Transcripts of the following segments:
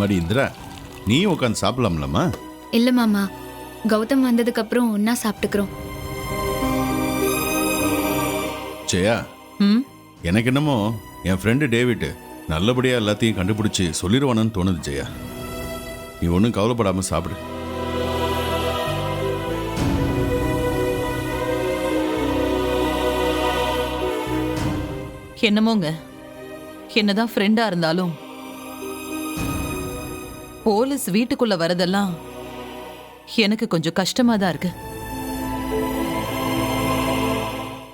அம்மாடி இந்திரா, நீ உட்காந்து சாப்பிடலாம்லம்மா? இல்ல மாமா, கௌதம் வந்ததுக்கு அப்புறம் ஒன்னா சாப்பிட்டுக்கிறோம். ஜெயா, எனக்கு என்னமோ என் ஃப்ரெண்டு டேவிட் நல்லபடியா எல்லாத்தையும் கண்டுபிடிச்சு சொல்லிடுவானு தோணுது. ஜெயா, நீ ஒன்றும் கவலைப்படாம சாப்பிடு. என்னமோங்க, என்னதான் ஃப்ரெண்டா இருந்தாலும் போலீஸ் வீட்டுக்குள்ள வரதெல்லாம் எனக்கு கொஞ்சம் கஷ்டமா தான் இருக்கு.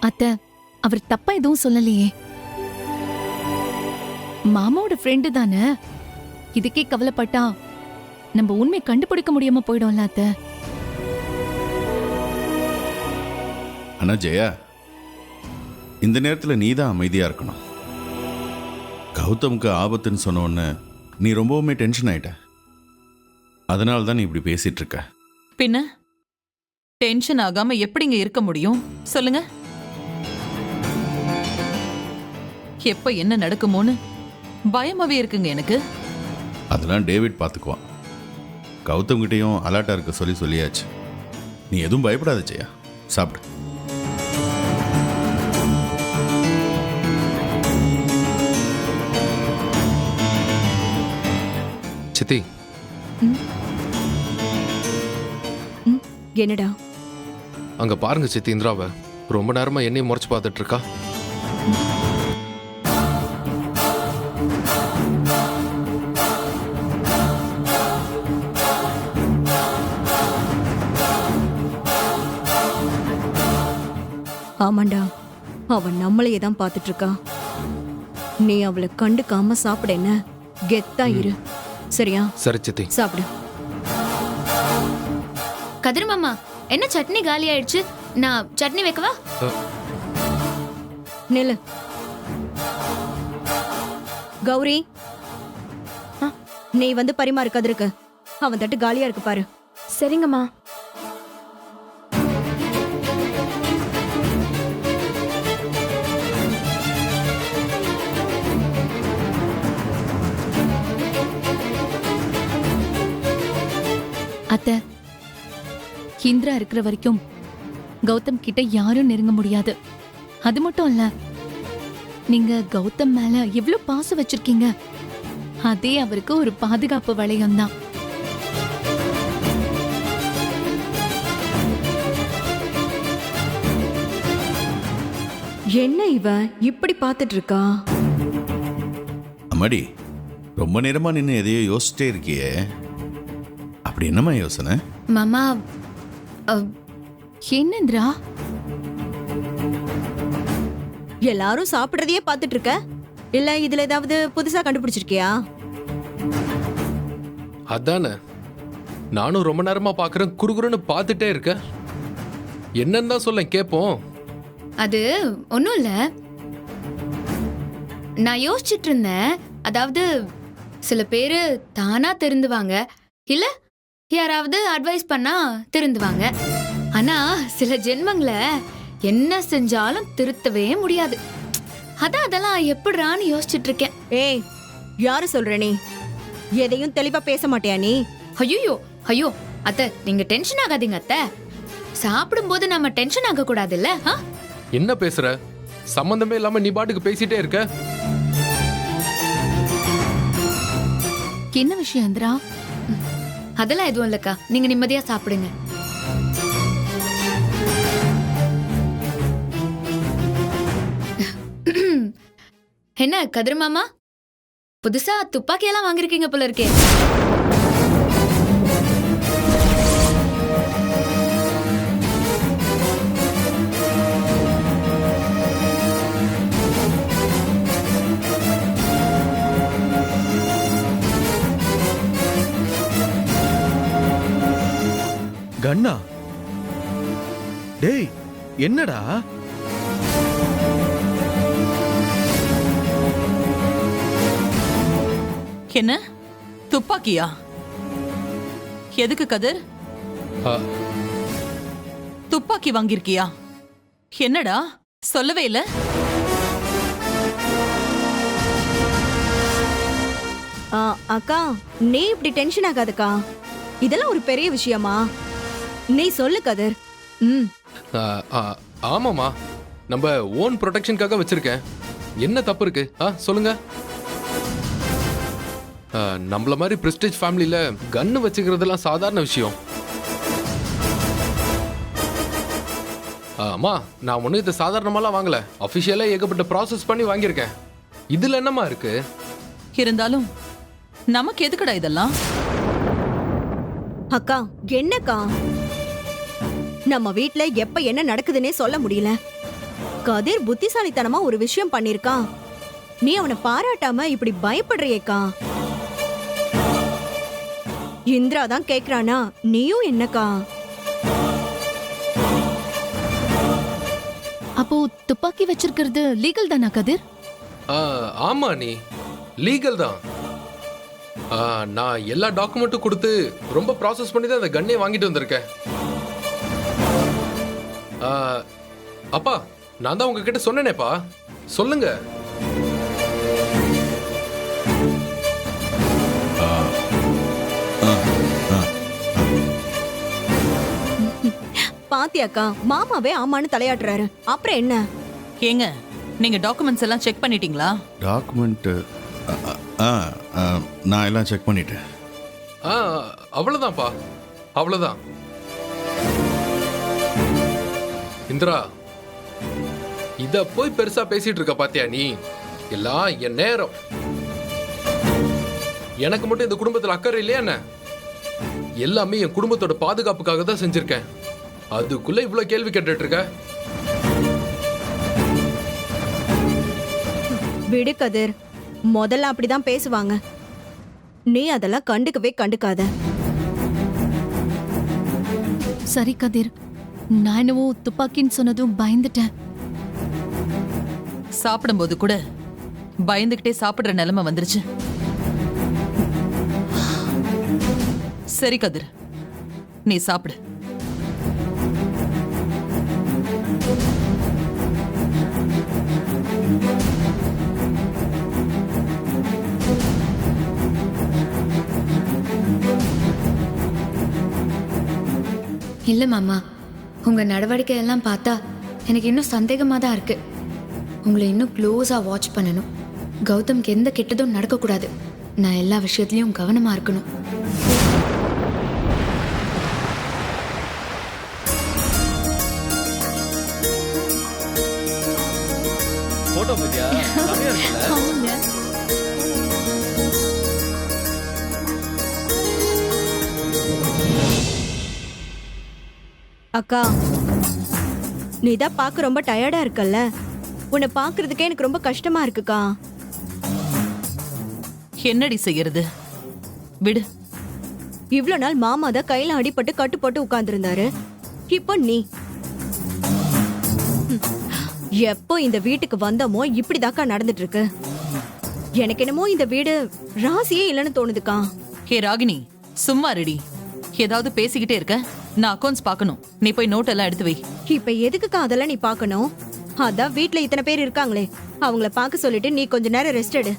அத்தை, அவர் தப்பா எதுவும் சொல்லலையே. மாமாவோட ஃப்ரெண்டு தானே. இதுக்கே கவலைப்பட்டா நம்ம உண்மை கண்டுபிடிக்க முடியாம போயிடும்ல அத்தை. ஆனா ஜெயா, இந்த நேரத்தில் நீ தான் அமைதியா இருக்கணும். கௌதமுக்கு ஆபத்துன்னு சொன்ன உடனே நீ ரொம்பவுமே டென்ஷன் ஆயிட்ட. அதனால தான் நீ இப்படி பேசிட்டு இருக்க. பின்ன டென்ஷன் ஆகாம எப்படிங்க இருக்க முடியும் சொல்லுங்க? எப்ப என்ன நடக்குமோன்னு பயமாவே இருக்குங்க எனக்கு. அதெல்லாம் டேவிட் பார்த்துக்குவான். கௌதம் கிட்டையும் அலர்ட்டா இருக்க சொல்லியாச்சு. நீ எதுவும் பயப்படாத ஜெயா, சாப்பிடு. சித்தி, என்னடா? அங்க பாருங்க சித்தி, இந்திராவை ரொம்ப நேரமா என்னையும் முறைச்சு பார்த்துட்டு இருக்கா. ஆமாண்டா, அவன் நம்மளையே தான் பார்த்துட்டு இருக்கா. நீ அவளை கண்டுக்காம சாப்பிட என்ன, கெத்தா இரு. சரியா? சரி சித்தி, சாப்பிடு. கதிர் மாமா, என்ன சட்னி காலி ஆயிடுச்சு? நான் சட்னி வைக்கவா? நெல்லு. கௌரி, நீ வந்து பரிமாறு கதிருக்கு. அவன் தட்டு காலியா இருக்கு பாரு. சரிங்கம்மா. அத்தை, இந்திரா இருக்கிற வரைக்கும் கௌதம் கிட்ட யாரும் நெருங்க முடியாது. அது மட்டும் இல்ல, நீங்க கௌதம் மேல எவ்வளவு பாசம் வச்சிருக்கீங்க, அதே அவருக்கு ஒரு பாதுகாப்பு வளையம் தான். என்ன இவ இப்படி பார்த்துட்டு இருக்கா? அம்மாடி, ரொம்ப நேரமா நின்று எதையோ யோசிச்சிட்டே இருக்கியே, அப்படி என்னம்மா யோசனை? மாமா, என்னந்திரா? எல்லாரும் சாப்பிடுறதையே பார்த்துட்டு இருக்க, இல்ல இதுல ஏதாவது புதுசா கண்டுபிடிச்சிருக்கியா? அதானே நானும் ரொம்ப நேரமா பாக்குறேன். குறுகுறுன்னு பார்த்துட்டே இருக்க. என்னன்னு தான் சொல்ல கேட்போம். அது ஒன்றும் இல்லை, நான் யோசிச்சுட்டு இருந்தேன். அதாவது சில பேர் தானா திருந்துவாங்க, இல்ல யாராவது அட்வைஸ் பண்ணா திருந்துவாங்க. ஆனா சில ஜென்மங்களை என்ன செஞ்சாலும் திருத்தவே முடியாது. அதெல்லாம் எப்படிறான்னு யோசிச்சுட்டு இருக்கேன். ஏய், யாரு சொல்ற நீ? எதையும் தெளிவா பேச மாட்டியா நீ? ஐயோ ஐயோ அத்தை, நீங்க டென்ஷன் ஆகாதீங்க அத்தை. சாப்பிடும்போது நம்ம டென்ஷன் ஆக கூடாது இல்ல? என்ன பேசுற? சம்பந்தமே இல்லாம நீ பாட்டுக்கு பேசிட்டே இருக்க. என்ன விஷயம் இந்திரா? அதெல்லாம் எதுவும் இல்லக்கா, நீங்க நிம்மதியா சாப்பிடுங்க. என்ன கதிர் மாமா, புதுசா துப்பாக்கி எல்லாம் வாங்கிருக்கீங்க போல இருக்கே. கண்ணா, டேய் என்னடா? என்ன துப்பாக்கியா? எதுக்கு கதிர்? துப்பாக்கி வாங்கிருக்கியா? என்னடா சொல்லவே இல்ல? அக்கா நீ இப்படி டென்ஷன் ஆகாதக்கா, இதெல்லாம் ஒரு பெரிய விஷயமா? நீ சொல்லு கதிர். ம். ஆமாம்மா, நம்ம ஓன் ப்ரொடெக்ஷனுக்காக வச்சிருக்கேன். என்ன தப்பு இருக்கு? சொல்லுங்க. நம்மள மாதிரி பிரஸ்டேஜ் ஃபேமிலியில கன்னு வச்சுக்கிறதெல்லாம் சாதாரண விஷயம். அம்மா, நான் ஒன்றும் இதை சாதாரணமாலாம் வாங்கல. அஃபிஷியலாக ஏகப்பட்ட ப்ராசஸ் பண்ணி வாங்கியிருக்கேன். இதுல என்னம்மா இருக்கு? இருந்தாலும் நமக்கு எதுக்குடா இதெல்லாம்? அக்கா என்னக்கா, நம்ம வீட்ல எப்ப என்ன நடக்குதுன்னே சொல்ல முடியல. கதிர் புத்திசாலித்தனமா ஒரு விஷயம் பண்ணிருக்கான், நீ அவனை பாராட்டாம இப்படி பயப்படுறியேக்கா. இந்திரா தான் கேக்குறானா, நீயும் என்னக்கா? அப்போ துப்பாக்கி வச்சிருக்கிறது லீகல் தானா கதிர்? ஆமா, நீ லீகல் தான். நான் எல்லா டாக்குமெண்ட்டும் கொடுத்து ரொம்ப ப்ராசஸ் பண்ணி தான் அந்த கன்னே வாங்கிட்டு வந்திருக்கேன். அப்பா, நான் தான் உங்ககிட்ட சொன்னேனேப்பா. சொல்லுங்க. பாத்தியாக்கா, மாமாவே ஆமான்னு தலையாட்டுறாரு. அப்புறம் என்ன? ஏங்க, நீங்க டாக்குமெண்ட்ஸ் எல்லாம் செக் பண்ணிட்டீங்களா? டாக்குமெண்ட்டு நான் எல்லாம் செக் பண்ணிட்டேன். அவ்வளவுதான்ப்பா, அவ்வளவுதான். இந்திரா, இத போய் பெருசா பேசிட்டு இருக்க பாத்தியா நீ? எல்லாம் என் நேரம். எனக்கு மட்டும் இந்த குடும்பத்துல அக்கறை இல்லையா என்ன? எல்லாமே என் குடும்பத்தோட பாதுகாப்புக்காக தான் செஞ்சிருக்கேன். அதுக்குள்ள இவ்வளவு கேள்வி கேட்டுட்டு இருக்க? விடு கதிர், முதல்ல அப்படிதான் பேசுவாங்க. நீ அதெல்லாம் கண்டுக்கவே கண்டுக்காத. சரி கதிர், நான் என்னவோ துப்பாக்கின்னு சொன்னதும் பயந்துட்டேன். சாப்பிடும்போது கூட பயந்துகிட்டே சாப்பிடுற நிலைமை வந்துருச்சு. சரி கதிர், நீ சாப்பிடு. இல்ல மாமா, உங்க நடவடிக்கை எல்லாம் பார்த்தா எனக்கு இன்னும் சந்தேகமா தான் இருக்கு. உங்களை இன்னும் க்ளோஸா வாட்ச் பண்ணணும். கௌதம்க்கு எந்த கெட்டதும் நடக்கக்கூடாது. நான் எல்லா விஷயத்துலயும் கவனமா இருக்கணும். போட்டோ பத்தியா செமையா இருக்குல்ல? அக்கா, நீ தான் பார்க்க ரொம்ப டயர்டா இருக்கல்ல, உன்னை பார்க்கிறதுக்கே எனக்கு ரொம்ப கஷ்டமா இருக்குக்கா. என்னடி செய்யறது? விடு. இவ்ளோ நாள் மாமா தான் கையில அடிபட்டு கட்டுப்பட்டு உட்கார்ந்துருந்தாரு. இப்போ நீ எப்போ இந்த வீட்டுக்கு வந்தோமோ இப்படிதாக்கா நடந்துட்டு இருக்கு. எனக்கு என்னமோ இந்த வீடு ராசியே இல்லைன்னு தோணுதுக்கா. ஹே ராகினி, சும்மா ரெடி. ஏதாவது பேசிக்கிட்டே இருக்க. நான் அக்கௌண்ட்ஸ் பார்க்கணும். நீ போய் நோட் எல்லாம் எடுத்து வை. இப்ப எதுக்குக்கா அதெல்லாம் நீ பார்க்கணும்? அதான் வீட்ல இத்தனை பேர் இருக்காங்களே, அவங்கள பார்க்க சொல்லிட்டு நீ கொஞ்ச நேரம் ரெஸ்ட் எடு.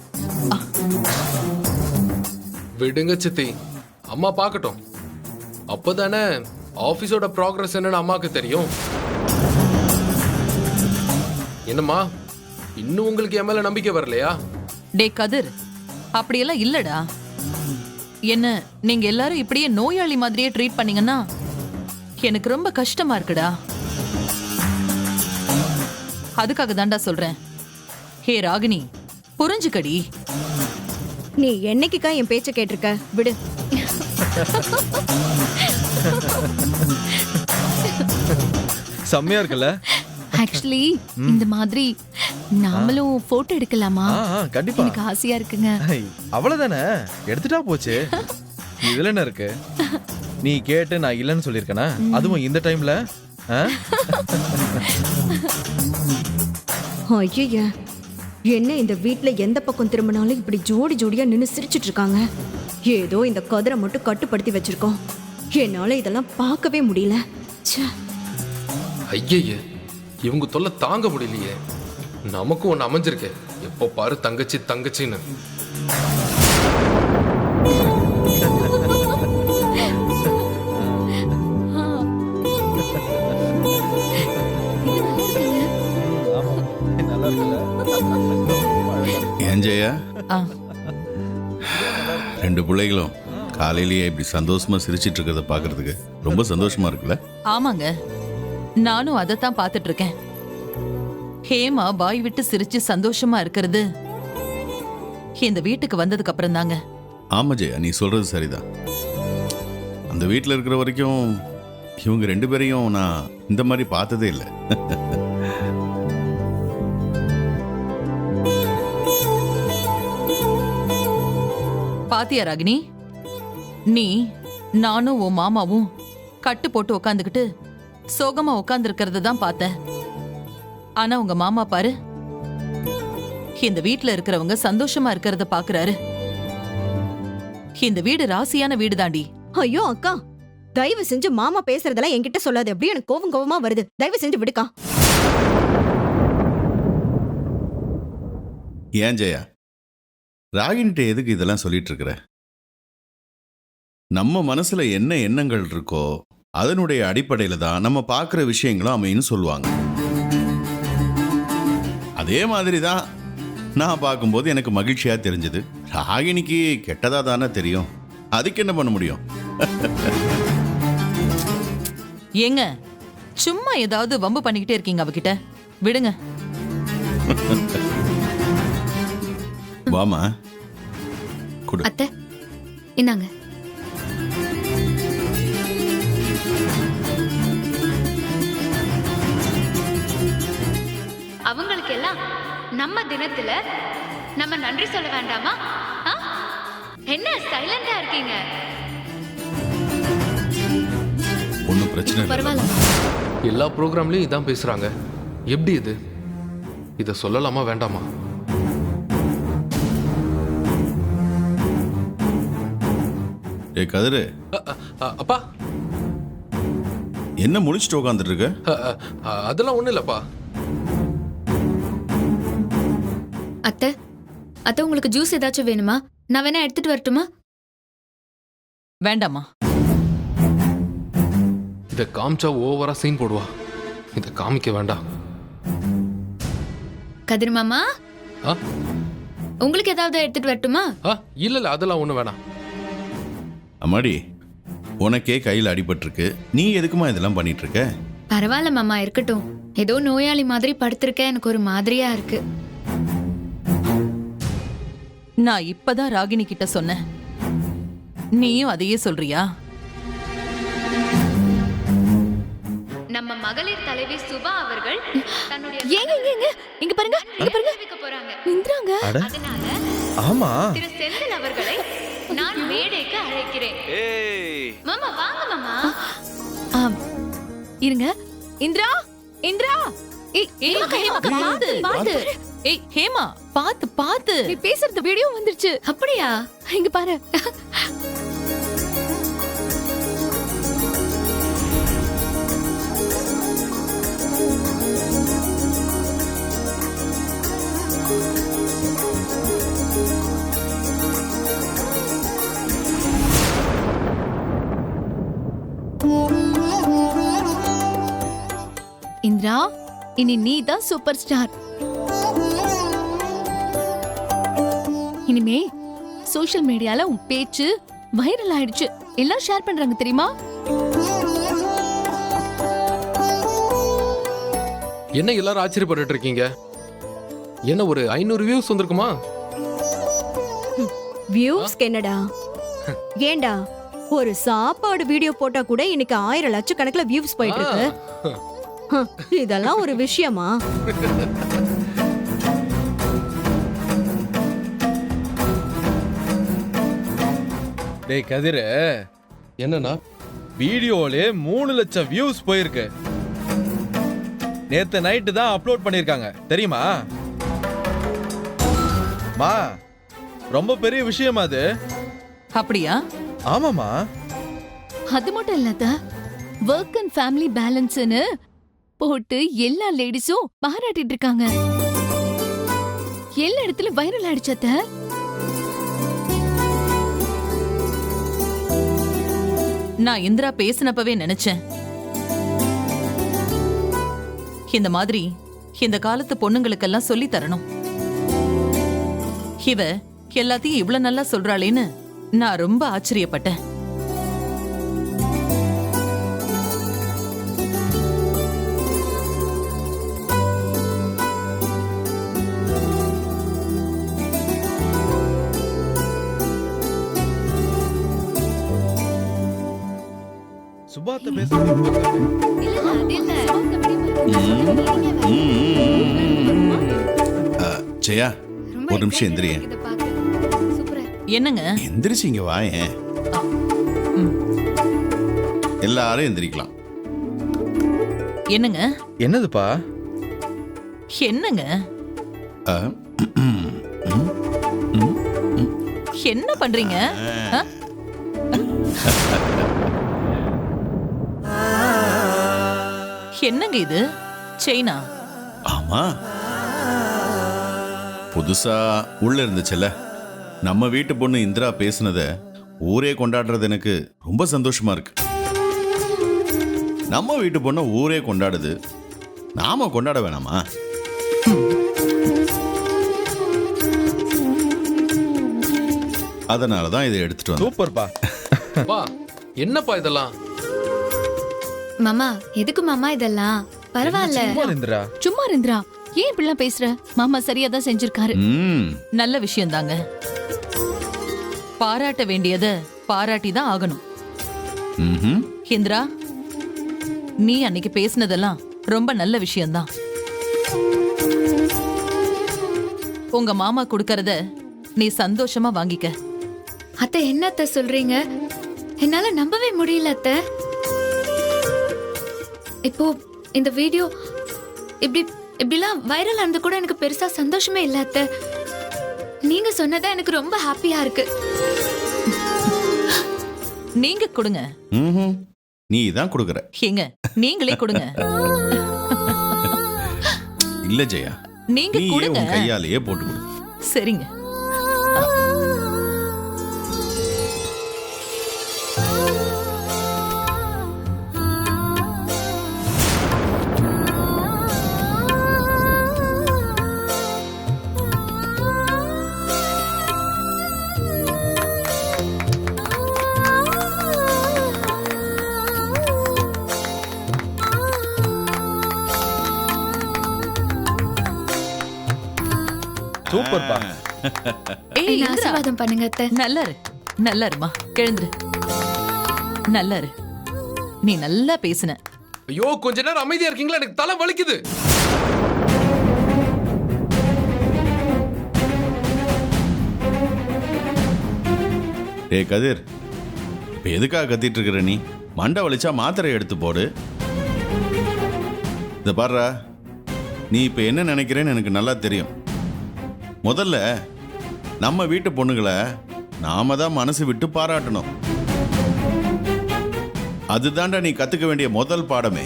விடுங்க சித்தி, அம்மா பார்க்கட்டும். அப்பதானே ஆபீஸோட ப்ராக்ரஸ் என்னன்னு அம்மாக்கு தெரியும். என்னம்மா, இன்னும் உங்களுக்கு என் மேல நம்பிக்கை வரலையா? டே கதிர், அப்படியெல்லாம் இல்லடா. என்ன நீங்க எல்லாரும் இப்படியே நோயாளி மாதிரியே ட்ரீட் பண்ணீங்கன்னா எனக்கு ரொம்ப கஷ்டமா இருக்குடா. அதுக்காக தான்டா சொல்றேன். ஹே ராகினி, புரிஞ்சுக்கடி. நீ என்னைக்குக்கா என் பேச்ச கேட்டிருக்க? விடு. செம்மையா இருக்குல்ல? ஆக்சுவலி இந்த மாதிரி நாமளும் போட்டோ எடுக்கலாமா? கண்டிப்பா. எனக்கு ஆசையா இருக்குங்க. அவ்வளவுதானே, எடுத்துட்டா போச்சு. இதுல என்ன இருக்கு? நீ கேட்டு நான் இல்லைன்னு சொல்லிருக்கேனா? அதுவும் இந்த டைம்ல. ஐயா, என்ன இந்த வீட்ல எந்த பக்கம் திரும்பினாலும் இப்படி ஜோடி ஜோடியா நின்னு சிரிச்சிட்டு இருக்காங்க. ஏதோ இந்த கதிரை மட்டும் கட்டுப்படுத்தி வச்சிருக்கோம். என்னால இதெல்லாம் பார்க்கவே முடியல. ச்சே. ஐயே, இவங்க தொல்லை தாங்க முடியலையே. நமக்கும் ஒன்று அமைஞ்சிருக்கு. எப்போ பாரு தங்கச்சி தங்கச்சின்னு. ஆமா நல்லா இருக்குல்ல ஏன் ஜெயா ஆ, ரெண்டு பிள்ளைகளும் காலையிலேயே இப்படி சந்தோஷமா சிரிச்சிட்டு இருக்கிறத பார்க்கிறதுக்கு ரொம்ப சந்தோஷமா இருக்குல்ல? ஆமாங்க, நானும் அதைத்தான் பார்த்துட்டு இருக்கேன். ஹேமா வாய் விட்டு சிரிச்சு சந்தோஷமா இருக்கிறது இந்த வீட்டுக்கு வந்ததுக்கு அப்புறம் தாங்க. ஆமா ஜெயா, நீ சொல்றது சரிதான். அந்த வீட்டில் இருக்கிற வரைக்கும் இவங்க ரெண்டு பேரையும் நான் இந்த மாதிரி பார்த்ததே இல்லை. பாத்தியா ராகினி, நீ நானும் உன் மாமாவும் கட்டு போட்டு உக்காந்துக்கிட்டு சோகமா உட்கார்ந்து இருக்கிறத தான் பார்த்தேன். ஆனா உங்க மாமா பாரு, இந்த வீட்ல இருக்கிறவங்க சந்தோஷமா இருக்கிறத பாக்குறாரு. இந்த வீடு ராசியான வீடு தாண்டி. ஐயோ அக்கா, தயவு செஞ்சு மாமா பேசுறதெல்லாம் என்கிட்ட சொல்லாது. அப்படியே எனக்கு கோவம் கோவமா வருது. தயவு செஞ்சு விடுக்கா. ஏன் ஜெயா, ராகினிட்ட எதுக்கு இதெல்லாம் சொல்லிட்டு இருக்கிற? நம்ம மனசுல என்ன எண்ணங்கள் இருக்கோ அதனுடைய அடிப்படையில தான் நம்ம பார்க்குற விஷயங்களும் அமைன்னு சொல்லுவாங்க. அதே மாதிரி தான் நான் பார்க்கும்போது எனக்கு மகிழ்ச்சியா தெரிஞ்சது. ராகினிக்கு கெட்டதா தானே தெரியும், அதுக்கு என்ன பண்ண முடியும்? ஏங்க சும்மா ஏதாவது வம்பு பண்ணிக்கிட்டே இருக்கீங்க அவகிட்ட, விடுங்க. வாமா குடு. அத்தை இந்தாங்க. அவங்களுக்கு எல்லாம் நம்ம தினத்துல நம்ம நன்றி சொல்ல வேண்டாமா? ஆ? என்ன சைலண்டா இருக்கீங்க? ஒன்றும் பிரச்சனை இல்லை. பரவாயில்ல. எல்லா ப்ரோக்ராம்லயும் இதான் பேசுறாங்க. எப்படி இது? இத சொல்லலாமா வேண்டாமா? ஏ கதிரு, அப்பா, என்ன முடிச்சுட்டு உட்காந்துட்டு இருக்க? அதெல்லாம் ஒண்ணும் இல்லப்பா. அத்தை அத்தை உங்களுக்கு ஜூஸ் ஏதாச்சும் வேணுமா? நான் வேணா எடுத்துட்டு வரட்டுமா? வேண்டாமா? இத காமிச்சா ஓவரா சீன் போடுவா. இத காமிக்க வேண்டாம். கதிர் மாமா, ஆ? உங்களுக்கு ஏதாவது எடுத்துட்டு வரட்டுமா? இல்ல இல்ல, அதெல்லாம் ஒண்ணும் வேணாம். அம்மாடி, உனக்கே கையில் அடிபட்டிருக்கு, நீ எதுக்குமா இதெல்லாம் பண்ணிட்டு இருக்க? பரவாயில்ல மாமா, இருக்கட்டும். ஏதோ நோயாளி மாதிரி படுத்திருக்க, எனக்கு ஒரு மாதிரியா இருக்கு. நான் இப்பதான் ராகினி கிட்ட சொன்னேன், நீயும் அதையே சொல்றியா? நம்ம மகளிர் தலைவி சுபா அவர்கள் தன்னுடைய ஏங்க இங்க இங்க இங்க பாருங்க, இங்க பாருங்க, தெரிவிக்க போறாங்க. இந்திராங்க. அட அதனால ஆமா திரு செந்தில் அவர்களை நான் மேடைக்கு அழைக்கிறேன். மாமா வாங்க மாமா. ஆ, இருங்க. இந்திரா, இந்திரா. ஏய், ஏய், ஹேமா, பாத்து. பாத்து. ஏய் ஹேமா, பாத்து பாத்து. நீ பேசுறது வீடியோ வந்துருச்சு. அப்படியா? இங்க பாரு. இந்திரா, இனி நீ தான் சூப்பர் ஸ்டார். இனிமே சோஷியல் மீடியால உன் பேச்சு வைரல் ஆயிடுச்சு. எல்லாம் ஷேர் பண்றாங்க தெரியுமா? என்ன எல்லாரும் ஆச்சரியப்பட்டு இருக்கீங்க? என்ன ஒரு 500 வியூஸ் வந்திருக்குமா? வியூஸ்க்கு என்னடா? ஏண்டா, ஒரு சாப்பாடு வீடியோ போட்டா கூட இன்னைக்கு 1000 லட்சக்கணக்கில் வியூஸ் போயிட்டு இருக்கு. இதெல்லாம் ஒரு விஷயமா? டேய் கதிரு, என்னன்னா வீடியோலே 3 லட்சம் வியூஸ் போயிருக்கு. நேத்து நைட்டு தான் அப்லோட் பண்ணிருக்காங்க தெரியுமா? மா, ரொம்ப பெரிய விஷயமா அது. அப்படியா? ஆமாமா. அது மட்டும் இல்லாத ஒர்க் அண்ட் ஃபேமிலி பேலன்ஸ்னு போட்டு எல்லா லேடிஸும் பாராட்டிட்டு இருக்காங்க. எல்லா இடத்துலயும் வைரல் ஆயிடுச்சத்த. நான் இந்திரா பேசினப்பவே நினைச்சேன், இந்த மாதிரி இந்த காலத்து பொண்ணுங்களுக்கெல்லாம் சொல்லி தரணும். இவ எல்லாத்தையும் இவ்வளவு நல்லா சொல்றாளேன்னு நான் ரொம்ப ஆச்சரியப்பட்டேன். சுபாத்த பேச ஜெயா, ரொம்ப ஒரு நிமிஷம் excited எந்திரியே. இதை பார்க்க. சூப்பரா இருக்கு. என்னங்க? எந்திரிச்சு இங்க வாயேன். ம். எல்லாரும் எந்திரிக்கலாம். என்னங்க? என்னதுப்பா? என்னங்க? ஆ, என்ன பண்றீங்க? ஆ? என்னங்க இது? செயினா? ஆமா, புதுசா உள்ள இருந்துச்சுல்ல, நம்ம வீட்டு பொண்ணு இந்திரா பேசுனத ஊரே கொண்டாடுறது எனக்கு ரொம்ப சந்தோஷமா இருக்கு. நம்ம வீட்டு பொண்ணை ஊரே கொண்டாடுது, நாம கொண்டாட வேணாமா? அதனாலதான் இதை எடுத்துட்டு வந்தேன். சூப்பர்ப்பா. பா என்னப்பா இதெல்லாம்? மாமா எதுக்கு மாமா இதெல்லாம்? பரவாயில்ல. சும்மா இந்திரா. சும்மா இந்திரா, ஏன் இப்படிலாம் பேசுற? மாமா சரியா தான் செஞ்சிருக்காரு. ம், நல்ல விஷயம் தாங்க. பாராட்ட வேண்டியத பாராட்டி தான் ஆகணும். ம்ஹும். இந்திரா, நீ அன்னைக்கு பேசினதெல்லாம் ரொம்ப நல்ல விஷயம்தான். உங்க மாமா கொடுக்கறத நீ சந்தோஷமா வாங்கிக்க. அத்தை என்ன அத்தை சொல்றீங்க? என்னால நம்பவே முடியல அத்தை. இப்போ இந்த வீடியோ இப்படிலாம் வைரல் ஆனது கூட எனக்கு பெருசா சந்தோஷமே இல்ல அத்தை. நீங்க சொன்னதா எனக்கு ரொம்ப ஹாப்பியா இருக்கு. நீங்க கொடுங்க. ம்ஹும். நீ தான் கொடுக்கற. ஏங்க, நீங்களே கொடுங்க. இல்ல ஜெயா, நீங்க நீயே கொடுங்க. உன் கையாலேயே போட்டு கொடு. சரிங்க. சூப்பர்ப்பா. ஏய் என்ன இந்திரா, ஆசீர்வாதம் பண்ணுங்க அத்தை. நல்லா இரு, நல்லா இருமா. எழுந்துரு, நல்லா இரு. நீ நல்லா பேசுன. ஐயோ கொஞ்ச நேரம் அமைதியா இருக்கீங்களா? எனக்கு தலை வலிக்குது. டேய் கதிர், இப்ப எதுக்காக கத்திட்டு இருக்கிற நீ? மண்டை வலிச்சா மாத்திரை எடுத்து போடு. இத பாருடா, நீ இப்ப என்ன நினைக்கிறேன்னு எனக்கு நல்லா தெரியும். முதல்ல நம்ம வீட்டு பொண்ணுங்களை நாம தான் மனசு விட்டு பாராட்டணும். அதுதான்டா நீ கத்துக்க வேண்டிய முதல் பாடமே.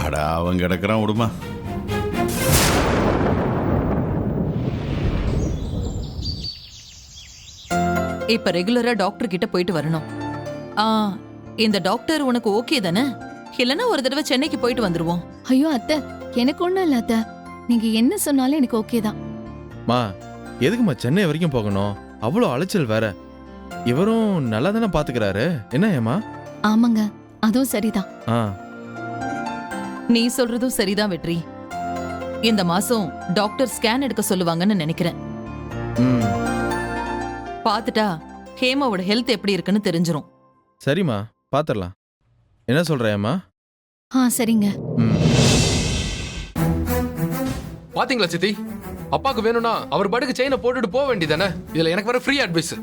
அடா, அவன் கிடக்குறான், விடுமா. இப்ப ரெகுலரா டாக்டர் கிட்ட போயிட்டு வரணும். ஆ, இந்த டாக்டர் உனக்கு ஓகே தானே? இல்லனா ஒரு தடவை சென்னைக்கு போயிட்டு வந்துருவோம். ஐயோ அத்தை, எனக்கு ஒண்ணும் இல்ல அத்தை. நீங்க என்ன சொன்னாலும் எனக்கு ஓகே தான். மா, எதுக்குமா சென்னை வரைக்கும் போகணும்? அவ்வளோ அலைச்சல் வேற. இவரும் நல்லா தானே பாத்துக்கிறாரு. என்ன ஏமா? ஆமாங்க, அதுவும் சரிதான். ஆ, நீ சொல்றதும் சரிதான் வெற்றி. இந்த மாசம் டாக்டர் ஸ்கேன் எடுக்க சொல்லுவாங்கன்னு நினைக்கிறேன். ம், பாத்துட்டா ஹேமாவோட ஹெல்த் எப்படி இருக்குன்னு தெரிஞ்சிரும். சரிம்மா, பாத்துடலாம். என்ன சொல்ற ஏமா? சரிங்க. ம், பாத்தீங்களா சித்தி? அப்பாக்கு வேணும்னா அவர் பாட்டுக்கு செயினை போட்டுட்டு போக வேண்டியதானே? இதுல எனக்கு வர ஃப்ரீ அட்வைஸ்.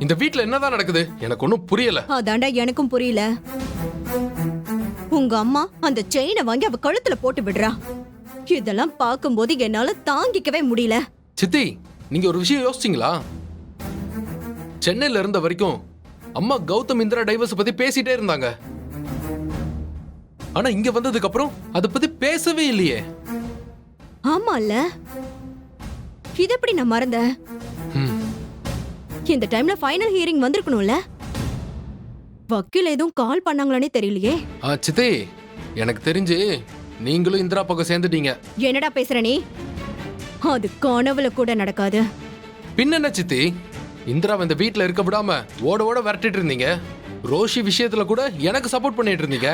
இந்த வீட்ல என்னதான் நடக்குது எனக்கு ஒன்றும் புரியல. அதாண்டா எனக்கும் புரியல. உங்க அம்மா அந்த செயினை வாங்கி அவ கழுத்துல போட்டு விடுறா. இதெல்லாம் பார்க்கும்போது என்னால தாங்கிக்கவே முடியல. சித்தி, நீங்க ஒரு விஷயம் யோசிச்சீங்களா? சென்னையில இருந்த வரைக்கும் அம்மா கௌதம் இந்திரா டைவர்ஸ் பத்தி பேசிட்டே இருந்தாங்க. ஆனா இங்க வந்ததுக்கு அப்புறம் அதை பத்தி பேசவே இல்லையே. ஆமால, இது எப்படி நான் மறந்தேன்? ம். இந்த டைம்ல ஃபைனல் ஹியரிங் வந்திருக்கணும்ல. வக்கீல் எதுவும் கால் பண்ணாங்களானே தெரியலையே. சித்தி, எனக்கு தெரிஞ்சு நீங்களும் இந்திரா பக்கம் சேர்ந்துட்டீங்க. என்னடா பேசுற நீ? அது கனவுல கூட நடக்காது. பின்ன என்ன சித்தி, இந்திரா இந்த வீட்ல இருக்க விடாம ஓட ஓட விரட்டிட்டு இருந்தீங்க. ரோஷி விஷயத்துல கூட எனக்கு சப்போர்ட் பண்ணிட்டு இருந்தீங்க.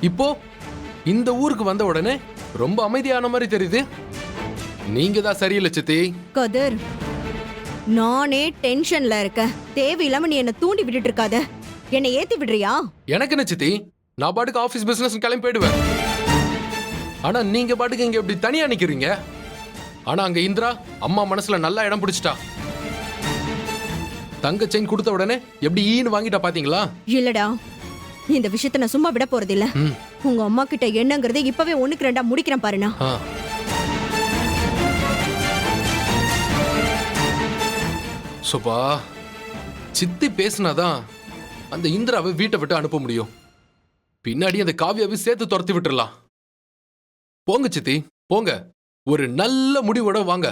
இப்போ இந்த ஊருக்கு வந்த உடனே ரொம்ப அமைதியான மாதிரி தெரியுது. நீங்க தான் சரியில்லை சித்தி. கதிர், நானே டென்ஷன்ல இருக்கேன். தேவையில்லாம நீ என்ன தூண்டி விட்டுட்டு இருக்காத. என்னை ஏத்தி விடுறியா? எனக்கு என்ன சித்தி, நான் பாட்டுக்கு ஆபீஸ் பிசினஸ் கிளம்பி போயிடுவேன். ஆனா நீங்க பாட்டுக்கு இங்க இப்படி தனியா நிக்கிறீங்க. ஆனா அங்க இந்திரா அம்மா மனசுல நல்லா இடம் பிடிச்சிட்டா. தங்க செயின் கொடுத்த உடனே எப்படி ஈன்னு வாங்கிட்டா பாத்தீங்களா? இல்லடா, இந்த விஷயத்த நான் சும்மா விட போறது இல்ல. உங்க அம்மா கிட்ட என்னங்கறதை இப்பவே 1க்கு 2 முடிக்கிறேன் பாருண்ணா. சோபா, சித்தி பேசினாதான் அந்த இந்திராவை வீட்டை விட்டு அனுப்ப முடியும். பின்னாடி அந்த காவியாவை சேர்த்து துரத்தி விட்டுறலாம். போங்க சித்தி, போங்க. ஒரு நல்ல முடிவோட வாங்க.